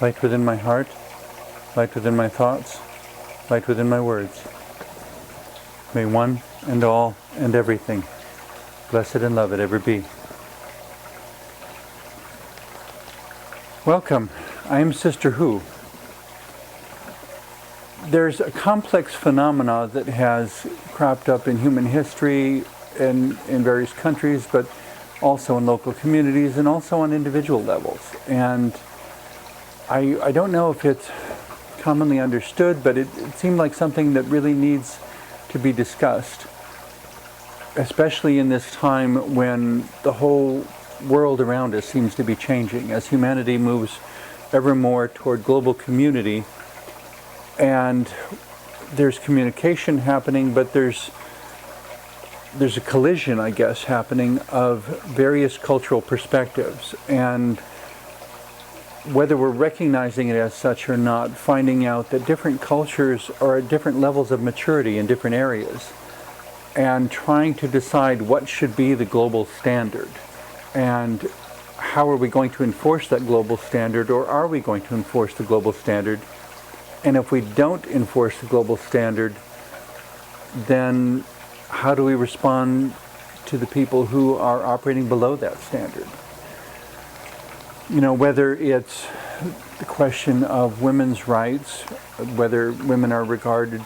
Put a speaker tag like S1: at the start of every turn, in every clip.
S1: light within my heart, light within my thoughts, light within my words. May one and all and everything, blessed and loved ever be. Welcome. I am Sister Who. There's a complex phenomena that has cropped up in human history and in various countries, but also in local communities and also on individual levels. And I don't know if it's commonly understood, but it seemed like something that really needs to be discussed, especially in this time when the whole world around us seems to be changing as humanity moves ever more toward global community. And there's communication happening, but there's a collision, I guess, happening of various cultural perspectives. And whether we're recognizing it as such or not, finding out that different cultures are at different levels of maturity in different areas, and trying to decide what should be the global standard, and how are we going to enforce that global standard, or are we going to enforce the global standard? And if we don't enforce the global standard, then how do we respond to the people who are operating below that standard? You know, whether it's the question of women's rights, whether women are regarded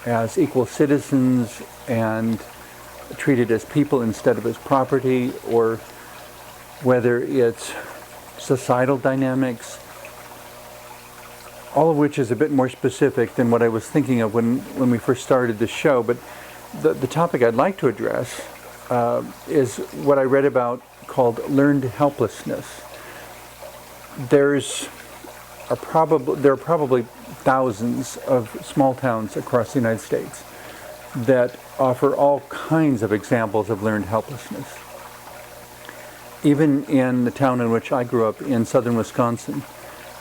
S1: as equal citizens and treated as people instead of as property, or whether it's societal dynamics, all of which is a bit more specific than what I was thinking of when we first started the show. But the topic I'd like to address is what I read about called learned helplessness. There are probably thousands of small towns across the United States that offer all kinds of examples of learned helplessness. Even in the town in which I grew up in southern Wisconsin,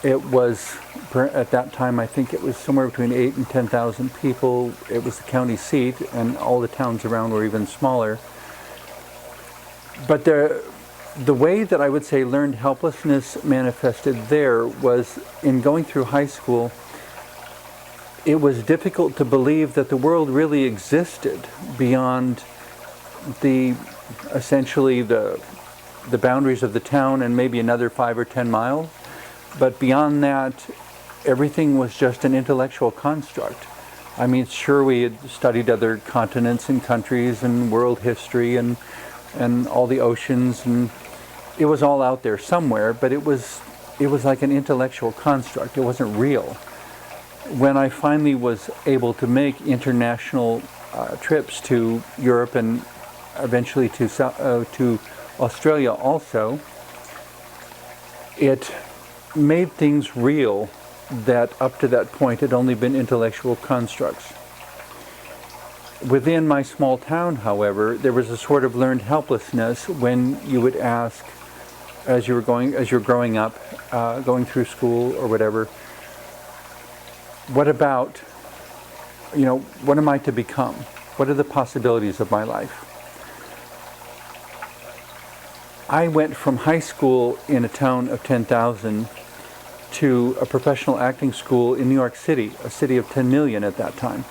S1: it was, at that time, I think it was somewhere between 8,000 and 10,000 people. It was the county seat, and all the towns around were even smaller. But the way that I would say learned helplessness manifested there was in going through high school. It was difficult to believe that the world really existed beyond essentially the boundaries of the town and maybe another 5 or 10 miles. But beyond that, everything was just an intellectual construct. I mean, sure, we had studied other continents and countries and world history and all the oceans, and it was all out there somewhere, but it was like an intellectual construct. It wasn't real. When I finally was able to make international trips to Europe and eventually to Australia also, it made things real that up to that point had only been intellectual constructs. Within my small town, however, there was a sort of learned helplessness when you would ask, as you're growing up, going through school or whatever, what about, what am I to become? What are the possibilities of my life? I went from high school in a town of 10,000 to a professional acting school in New York City, a city of 10 million at that time.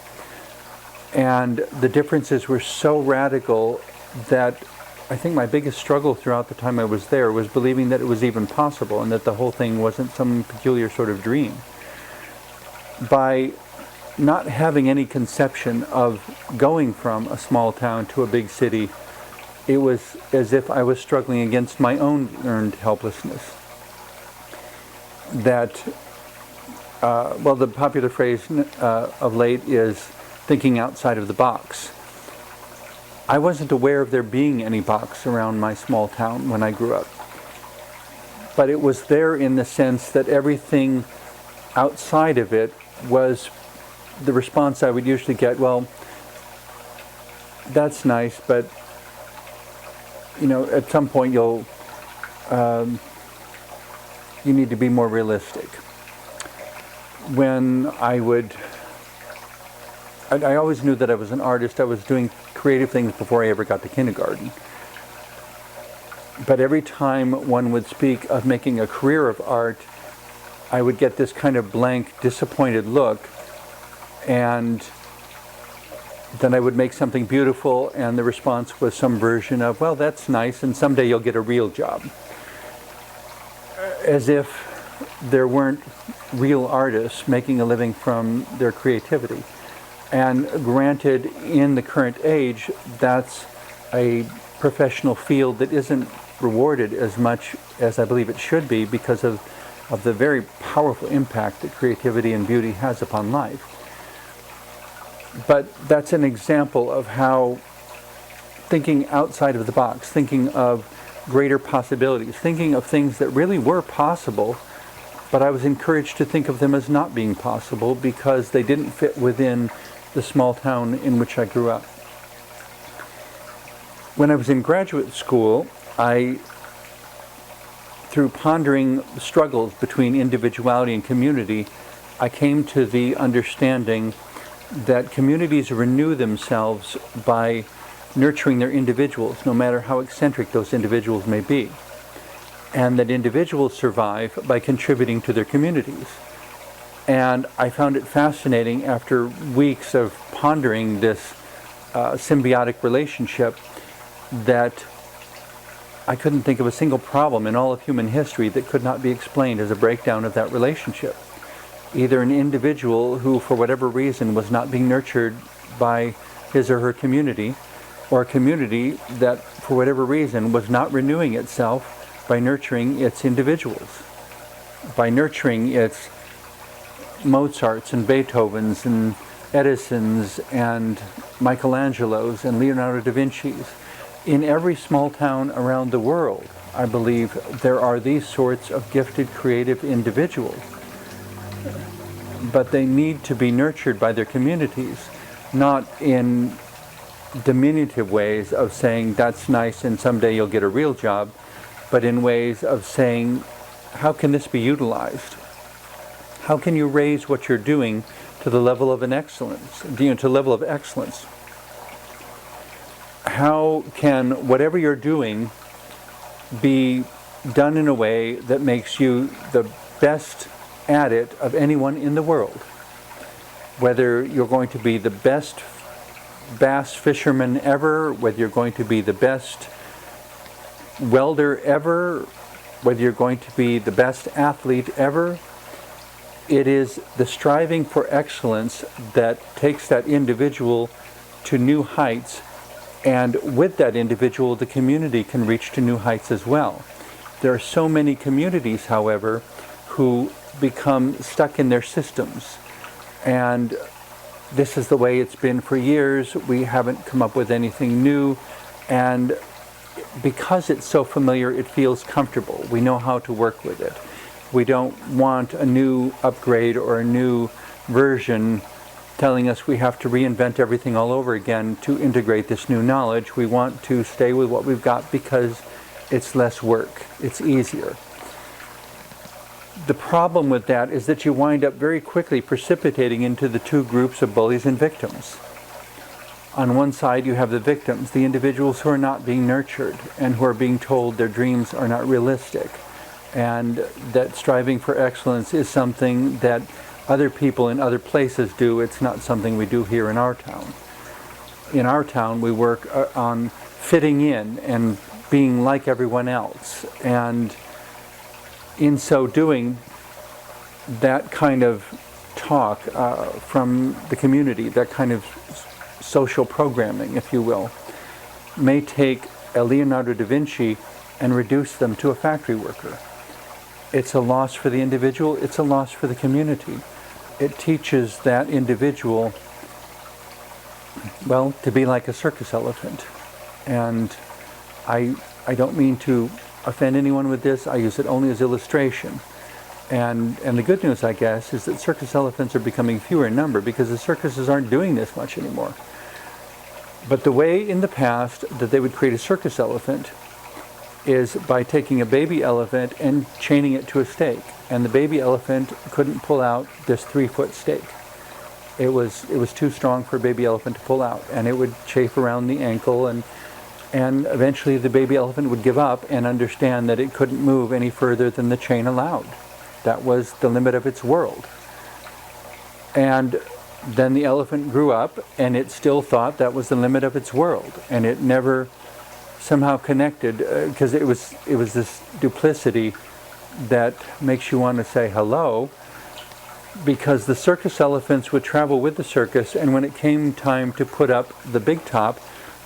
S1: And the differences were so radical that I think my biggest struggle throughout the time I was there was believing that it was even possible and that the whole thing wasn't some peculiar sort of dream. By not having any conception of going from a small town to a big city, it was as if I was struggling against my own learned helplessness. That, the popular phrase of late is thinking outside of the box. I wasn't aware of there being any box around my small town when I grew up. But it was there in the sense that everything outside of it was the response I would usually get, well, that's nice, but at some point you need to be more realistic. When I always knew that I was an artist. I was doing creative things before I ever got to kindergarten. But every time one would speak of making a career of art, I would get this kind of blank, disappointed look, and then I would make something beautiful, and the response was some version of, well, that's nice, and someday you'll get a real job. As if there weren't real artists making a living from their creativity. And granted, in the current age, that's a professional field that isn't rewarded as much as I believe it should be because of the very powerful impact that creativity and beauty has upon life. But that's an example of how thinking outside of the box, thinking of greater possibilities, thinking of things that really were possible, but I was encouraged to think of them as not being possible because they didn't fit within the small town in which I grew up. When I was in graduate school, through pondering struggles between individuality and community, I came to the understanding that communities renew themselves by nurturing their individuals, no matter how eccentric those individuals may be, and that individuals survive by contributing to their communities. And I found it fascinating after weeks of pondering this symbiotic relationship that I couldn't think of a single problem in all of human history that could not be explained as a breakdown of that relationship. Either an individual who, for whatever reason, was not being nurtured by his or her community, or a community that, for whatever reason, was not renewing itself by nurturing its individuals, by nurturing its Mozarts and Beethovens and Edisons and Michelangelos and Leonardo da Vinci's. In every small town around the world, I believe there are these sorts of gifted, creative individuals. But they need to be nurtured by their communities, not in diminutive ways of saying, that's nice and someday you'll get a real job, but in ways of saying, how can this be utilized? How can you raise what you're doing to the level of excellence? To the level of excellence? How can whatever you're doing be done in a way that makes you the best at it of anyone in the world? Whether you're going to be the best bass fisherman ever, whether you're going to be the best welder ever, whether you're going to be the best athlete ever, it is the striving for excellence that takes that individual to new heights, and with that individual, the community can reach to new heights as well. There are so many communities, however, who become stuck in their systems, and this is the way it's been for years. We haven't come up with anything new, and because it's so familiar, it feels comfortable. We know how to work with it. We don't want a new upgrade or a new version telling us we have to reinvent everything all over again to integrate this new knowledge. We want to stay with what we've got because it's less work, it's easier. The problem with that is that you wind up very quickly precipitating into the two groups of bullies and victims. On one side you have the victims, the individuals who are not being nurtured and who are being told their dreams are not realistic, and that striving for excellence is something that other people in other places do. It's not something we do here in our town. In our town we work on fitting in and being like everyone else, and in so doing, that kind of talk from the community, that kind of social programming, if you will, may take a Leonardo da Vinci and reduce them to a factory worker. It's a loss for the individual, it's a loss for the community. It teaches that individual, well, to be like a circus elephant. And I don't mean to offend anyone with this, I use it only as illustration. And the good news, I guess, is that circus elephants are becoming fewer in number because the circuses aren't doing this much anymore. But the way in the past that they would create a circus elephant is by taking a baby elephant and chaining it to a stake. And the baby elephant couldn't pull out this 3-foot stake. It was too strong for a baby elephant to pull out, and it would chafe around the ankle, and eventually the baby elephant would give up and understand that it couldn't move any further than the chain allowed. That was the limit of its world. And then the elephant grew up, and it still thought that was the limit of its world, and it never somehow connected, because it was this duplicity that makes you want to say hello, because the circus elephants would travel with the circus, and when it came time to put up the big top,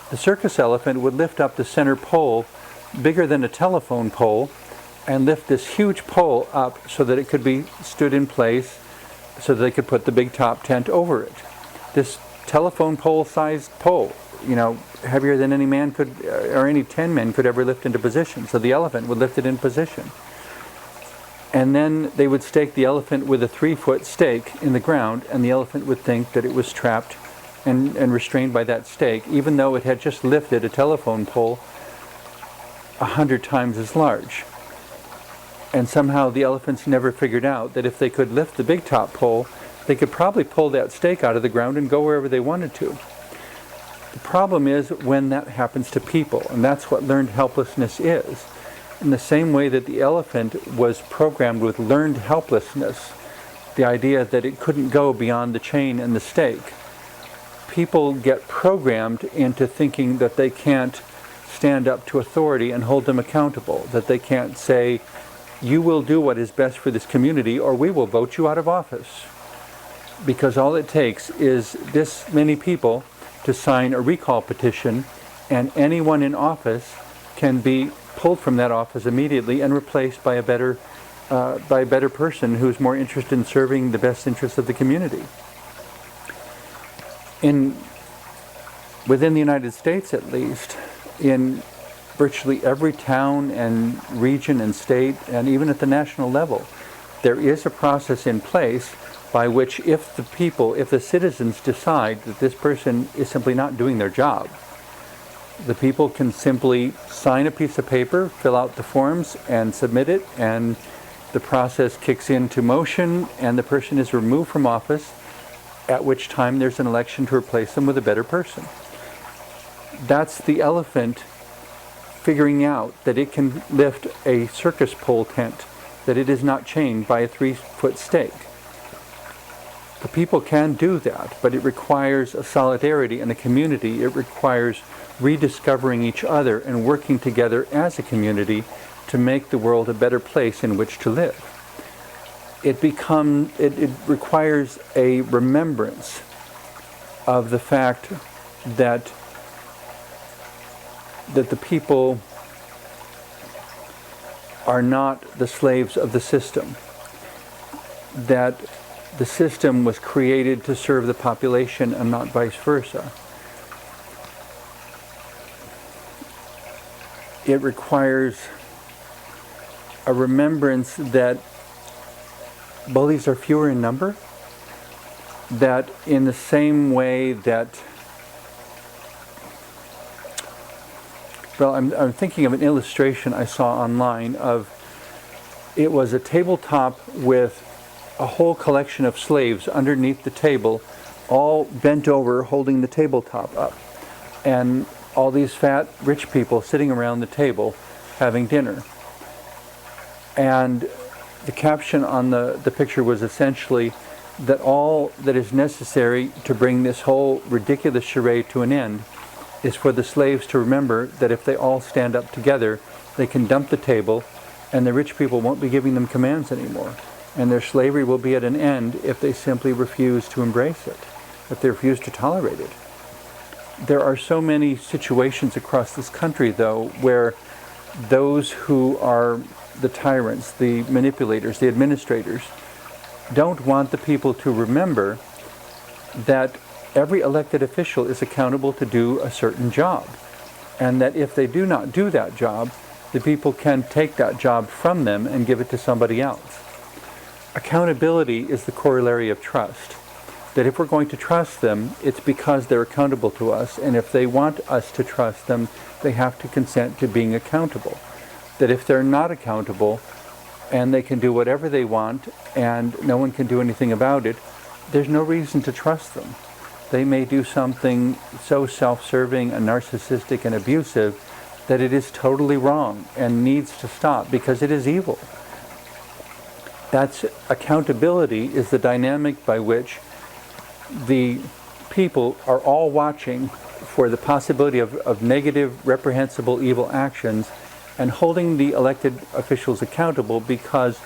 S1: the circus elephant would lift up the center pole, bigger than a telephone pole, and lift this huge pole up so that it could be stood in place, so that they could put the big top tent over it. This telephone pole-sized pole, heavier than any man could, or any 10 men could ever lift into position. So the elephant would lift it in position. And then they would stake the elephant with a 3-foot stake in the ground, and the elephant would think that it was trapped and restrained by that stake, even though it had just lifted a telephone pole 100 times as large. And somehow the elephants never figured out that if they could lift the big top pole, they could probably pull that stake out of the ground and go wherever they wanted to. The problem is when that happens to people, and that's what learned helplessness is. In the same way that the elephant was programmed with learned helplessness, the idea that it couldn't go beyond the chain and the stake, people get programmed into thinking that they can't stand up to authority and hold them accountable, that they can't say, you will do what is best for this community or we will vote you out of office. Because all it takes is this many people to sign a recall petition, and anyone in office can be pulled from that office immediately and replaced by a better person who's more interested in serving the best interests of the community. Within the United States, at least, in virtually every town and region and state, and even at the national level, there is a process in place by which if the citizens decide that this person is simply not doing their job, the people can simply sign a piece of paper, fill out the forms, and submit it, and the process kicks into motion, and the person is removed from office, at which time there's an election to replace them with a better person. That's the elephant figuring out that it can lift a circus pole tent, that it is not chained by a 3-foot stake. The people can do that, but it requires a solidarity and a community. It requires rediscovering each other and working together as a community to make the world a better place in which to live. It requires a remembrance of the fact that the people are not the slaves of the system, that the system was created to serve the population and not vice versa. It requires a remembrance that bullies are fewer in number, that in the same way that, well, I'm thinking of an illustration I saw online of, it was a tabletop with a whole collection of slaves underneath the table, all bent over holding the tabletop up, and all these fat rich people sitting around the table having dinner. And the caption on the picture was essentially that all that is necessary to bring this whole ridiculous charade to an end is for the slaves to remember that if they all stand up together, they can dump the table, and the rich people won't be giving them commands anymore. And their slavery will be at an end if they simply refuse to embrace it, if they refuse to tolerate it. There are so many situations across this country, though, where those who are the tyrants, the manipulators, the administrators, don't want the people to remember that every elected official is accountable to do a certain job, and that if they do not do that job, the people can take that job from them and give it to somebody else. Accountability is the corollary of trust. That if we're going to trust them, it's because they're accountable to us, and if they want us to trust them, they have to consent to being accountable. That if they're not accountable, and they can do whatever they want, and no one can do anything about it, there's no reason to trust them. They may do something so self-serving and narcissistic and abusive that it is totally wrong and needs to stop because it is evil. That's accountability is the dynamic by which the people are all watching for the possibility of negative, reprehensible, evil actions and holding the elected officials accountable, because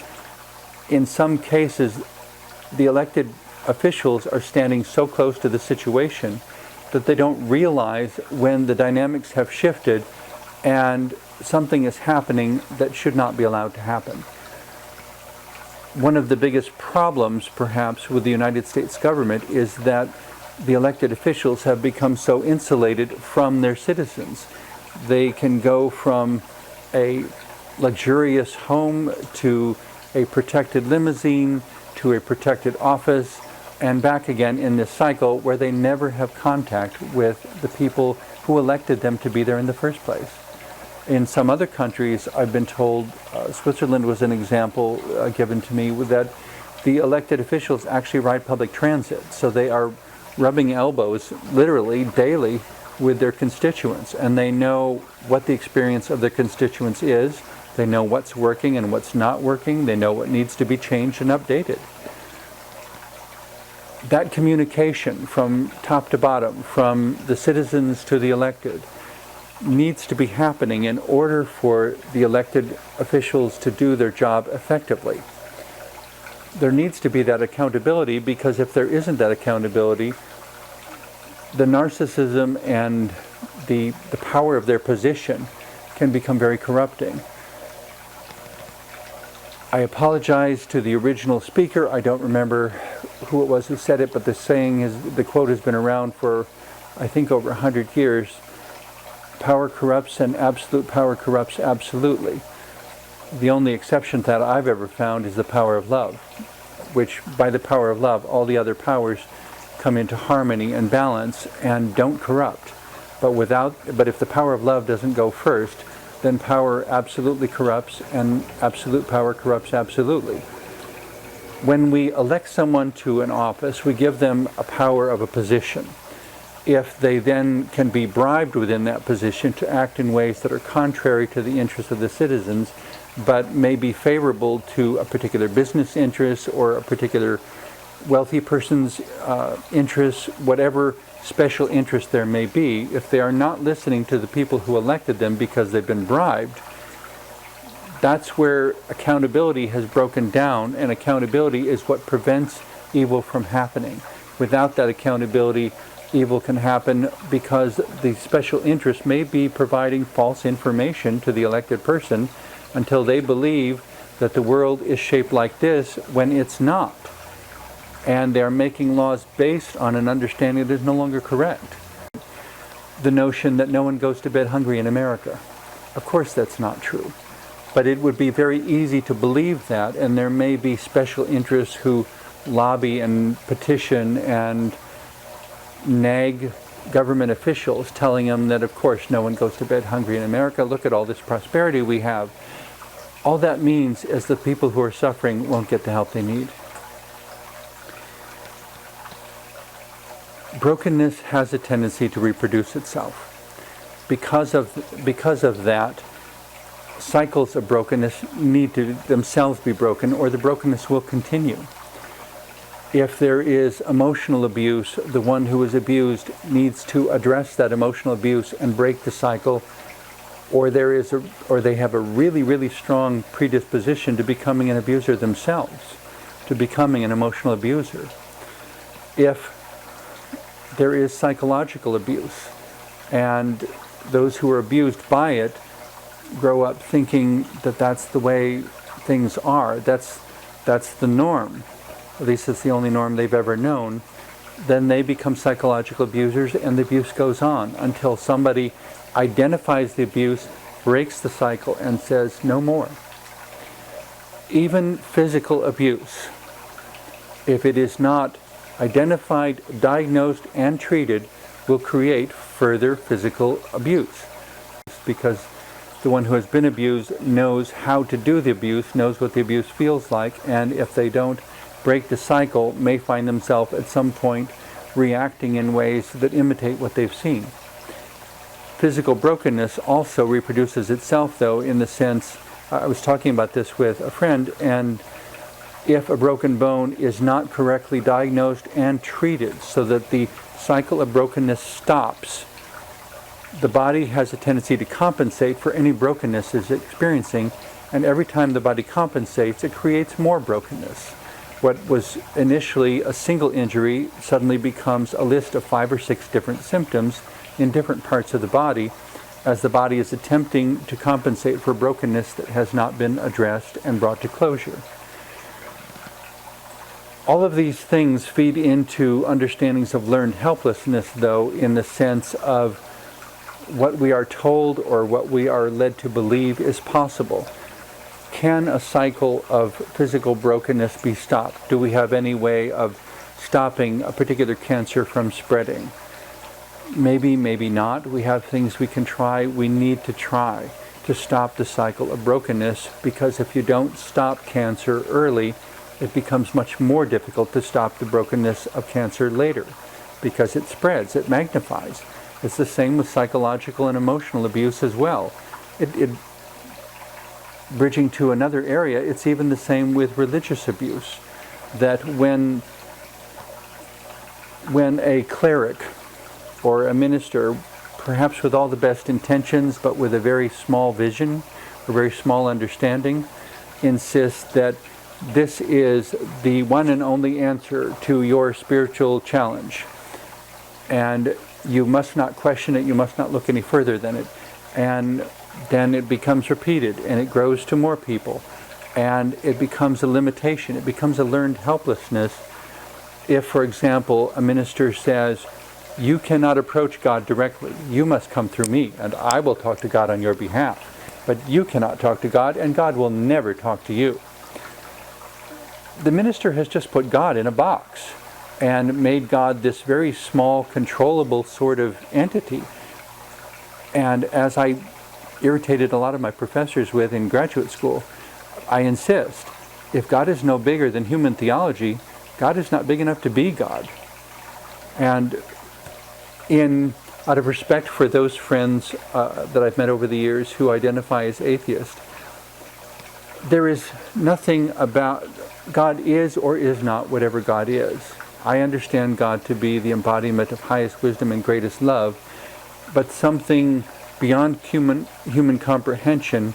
S1: in some cases the elected officials are standing so close to the situation that they don't realize when the dynamics have shifted and something is happening that should not be allowed to happen. One of the biggest problems, perhaps, with the United States government is that the elected officials have become so insulated from their citizens. They can go from a luxurious home to a protected limousine to a protected office and back again in this cycle where they never have contact with the people who elected them to be there in the first place. In some other countries, I've been told, Switzerland was an example given to me, that the elected officials actually ride public transit. So they are rubbing elbows literally daily with their constituents, and they know what the experience of their constituents is. They know what's working and what's not working. They know what needs to be changed and updated. That communication from top to bottom, from the citizens to the elected, needs to be happening in order for the elected officials to do their job effectively. There needs to be that accountability, because if there isn't that accountability, the narcissism and the power of their position can become very corrupting. I apologize to the original speaker. I don't remember who it was who said it, but the quote has been around for, I think, over 100 years. Power corrupts, and absolute power corrupts absolutely. The only exception to that I've ever found is the power of love, which by the power of love, all the other powers come into harmony and balance and don't corrupt. But if the power of love doesn't go first, then power absolutely corrupts, and absolute power corrupts absolutely. When we elect someone to an office, we give them a power of a position. If they then can be bribed within that position to act in ways that are contrary to the interests of the citizens, but may be favorable to a particular business interest or a particular wealthy person's interests, whatever special interest there may be, if they are not listening to the people who elected them because they've been bribed, that's where accountability has broken down, and accountability is what prevents evil from happening. Without that accountability, evil can happen because the special interest may be providing false information to the elected person until they believe that the world is shaped like this when it's not. And they're making laws based on an understanding that is no longer correct. The notion that no one goes to bed hungry in America. Of course that's not true. But it would be very easy to believe that, and there may be special interests who lobby and petition and nag government officials, telling them that of course no one goes to bed hungry in America. Look at all this prosperity we have. All that means is the people who are suffering won't get the help they need. Brokenness has a tendency to reproduce itself. Because of that, cycles of brokenness need to themselves be broken, or the brokenness will continue. If there is emotional abuse, the one who is abused needs to address that emotional abuse and break the cycle, or they have a really, really strong predisposition to becoming an abuser themselves, to becoming an emotional abuser. If there is psychological abuse, and those who are abused by it grow up thinking that that's the way things are, that's the norm, at least it's the only norm they've ever known, then they become psychological abusers, and the abuse goes on until somebody identifies the abuse, breaks the cycle, and says no more. Even physical abuse, if it is not identified, diagnosed, and treated, will create further physical abuse, because the one who has been abused knows how to do the abuse, knows what the abuse feels like, and if they don't break the cycle, may find themselves at some point reacting in ways that imitate what they've seen. Physical brokenness also reproduces itself, though, in the sense, I was talking about this with a friend, and if a broken bone is not correctly diagnosed and treated so that the cycle of brokenness stops, the body has a tendency to compensate for any brokenness it's experiencing, and every time the body compensates, it creates more brokenness. What was initially a single injury suddenly becomes a list of 5 or 6 different symptoms in different parts of the body, as the body is attempting to compensate for brokenness that has not been addressed and brought to closure. All of these things feed into understandings of learned helplessness, though, in the sense of what we are told or what we are led to believe is possible. Can a cycle of physical brokenness be stopped? Do we have any way of stopping a particular cancer from spreading? Maybe, maybe not. We have things we can try. We need to try to stop the cycle of brokenness, because if you don't stop cancer early, it becomes much more difficult to stop the brokenness of cancer later, because it spreads, it magnifies. It's the same with psychological and emotional abuse as well. Bridging to another area, it's even the same with religious abuse, that when a cleric or a minister, perhaps with all the best intentions but with a very small vision, a very small understanding, insists that this is the one and only answer to your spiritual challenge, and you must not question it, you must not look any further than it. And then it becomes repeated, and it grows to more people, and it becomes a limitation, it becomes a learned helplessness. If, for example, a minister says, you cannot approach God directly, you must come through me, and I will talk to God on your behalf, but you cannot talk to God, and God will never talk to you. The minister has just put God in a box and made God this very small, controllable sort of entity. And as I irritated a lot of my professors with in graduate school, I insist, if God is no bigger than human theology, God is not big enough to be God. And out of respect for those friends that I've met over the years who identify as atheists, there is nothing about God is or is not whatever God is. I understand God to be the embodiment of highest wisdom and greatest love, but something beyond human comprehension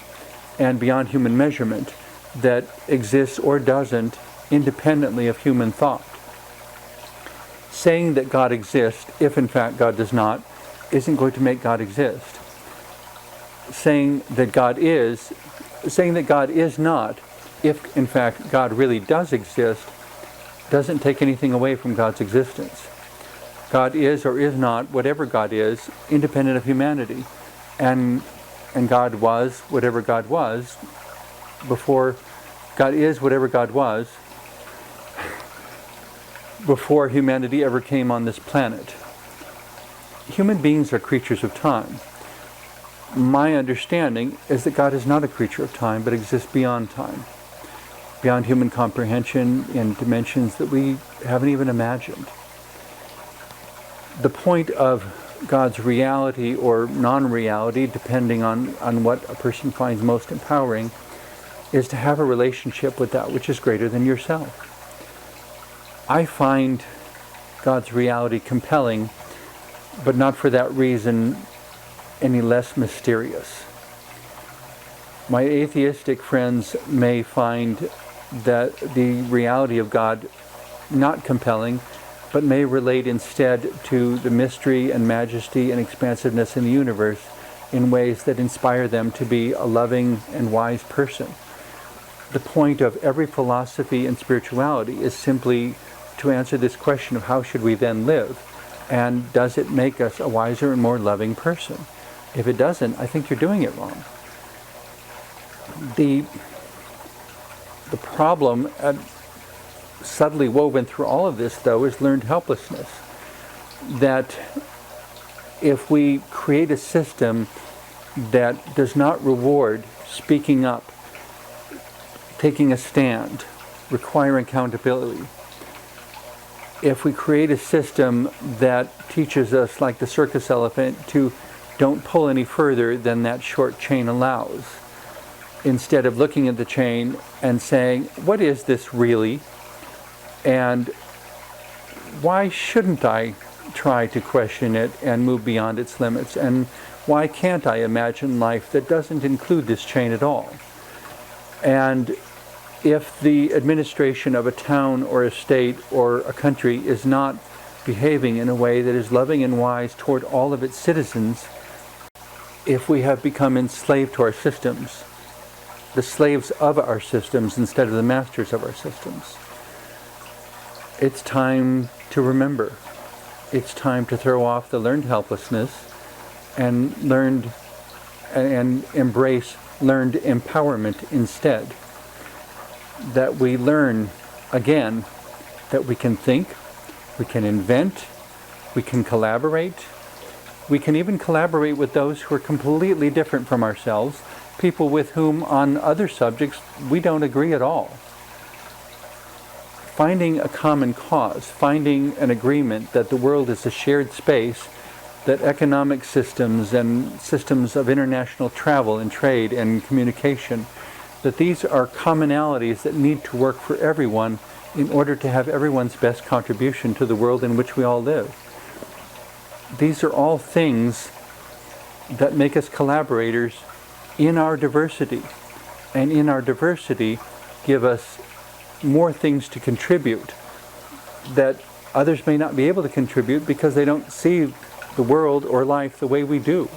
S1: and beyond human measurement that exists or doesn't independently of human thought. Saying that God exists, if in fact God does not, isn't going to make God exist. Saying that God is not, if in fact God really does exist, doesn't take anything away from God's existence. God is or is not whatever God is, independent of humanity. And God was whatever God was before God is whatever God was before humanity ever came on this planet. Human beings are creatures of time. My understanding is that God is not a creature of time, but exists beyond time, beyond human comprehension in dimensions that we haven't even imagined. The point of God's reality or non-reality, depending on what a person finds most empowering, is to have a relationship with that which is greater than yourself. I find God's reality compelling, but not for that reason any less mysterious. My atheistic friends may find that the reality of God not compelling, but may relate instead to the mystery and majesty and expansiveness in the universe in ways that inspire them to be a loving and wise person. The point of every philosophy and spirituality is simply to answer this question of how should we then live, and does it make us a wiser and more loving person? If it doesn't, I think you're doing it wrong. The problem subtly woven through all of this, though, is learned helplessness. That if we create a system that does not reward speaking up, taking a stand, requiring accountability, if we create a system that teaches us, like the circus elephant, to don't pull any further than that short chain allows, instead of looking at the chain and saying, what is this really? And why shouldn't I try to question it and move beyond its limits? And why can't I imagine life that doesn't include this chain at all? And if the administration of a town or a state or a country is not behaving in a way that is loving and wise toward all of its citizens, if we have become enslaved to our systems, the slaves of our systems instead of the masters of our systems, it's time to remember. It's time to throw off the learned helplessness and embrace learned empowerment instead. That we learn again that we can think, we can invent, we can collaborate. We can even collaborate with those who are completely different from ourselves, people with whom on other subjects we don't agree at all. Finding a common cause, finding an agreement that the world is a shared space, that economic systems and systems of international travel and trade and communication, that these are commonalities that need to work for everyone in order to have everyone's best contribution to the world in which we all live. These are all things that make us collaborators in our diversity, and in our diversity give us more things to contribute that others may not be able to contribute because they don't see the world or life the way we do.